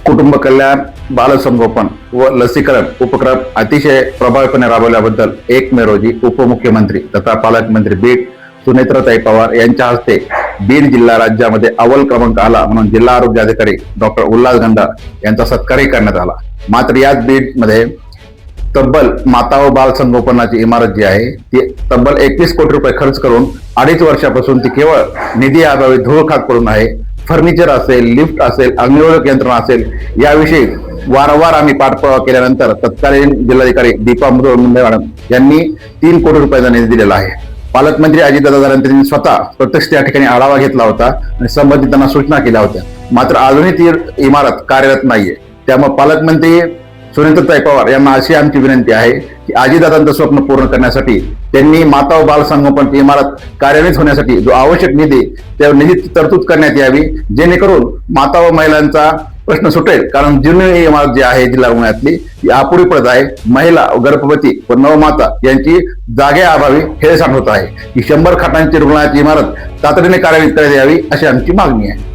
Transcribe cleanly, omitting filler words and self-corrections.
कुटुंब कल्याण, बालसंगोपन व लसीकरण उपक्रम अतिशय प्रभावीपणे राबवल्याबद्दल 1 मे रोजी उपमुख्यमंत्री तथा पालकमंत्री बीड सुनेत्राताई पवार यांच्या हस्ते बीड जिल्हा राज्यामध्ये अव्वल क्रमांक आला म्हणून जिल्हा आरोग्य अधिकारी डॉक्टर उल्हास गंडा यांचा सत्कारही करण्यात आला। मात्र याच बीडमध्ये तब्बल माता व बाल संगोपनाची इमारत जी आहे ती तब्बल 21 कोटी रुपये खर्च करून 2.5 वर्षापासून ती केवळ निधी अभावी धूळ खात पडून आहे। फर्निचर असेल, लिफ्ट असेल, अग्निरोधक यंत्रणा असेल याविषयी वारंवार आम्ही पाठपुरावा केल्यानंतर तत्कालीन जिल्हाधिकारी दीपा मुंडे मॅडम यांनी 3 कोटी रुपयाचा निधी दिलेला आहे। पालकमंत्री अजितदादा यांनी स्वतः प्रत्यक्ष त्या ठिकाणी आढावा घेतला होता आणि संबंधितांना सूचना केल्या होत्या। मात्र अजूनही ती इमारत कार्यरत नाहीये। त्यामुळे पालकमंत्री सुनेत्राताई पवार यांना अशी आमची विनंती आहे की अजितदादांचं स्वप्न पूर्ण करण्यासाठी त्यांनी माता व बाल संगोपन इमारत कार्यान्वित होण्यासाठी जो आवश्यक निधी त्या निधीची तरतूद करण्यात यावी, जेणेकरून माता व महिलांचा प्रश्न सुटेल। कारण जुनी इमारत जी आहे जिल्हा रुग्णालयातली ती अपुरी पडत आहे। महिला, गर्भवती व नवमाता यांची जागेअभावी हेळसांड होत आहे। ही 100 खाटांची रुग्णालयाची इमारत तातडीने कार्यान्वित करण्यात यावी अशी आमची मागणी आहे।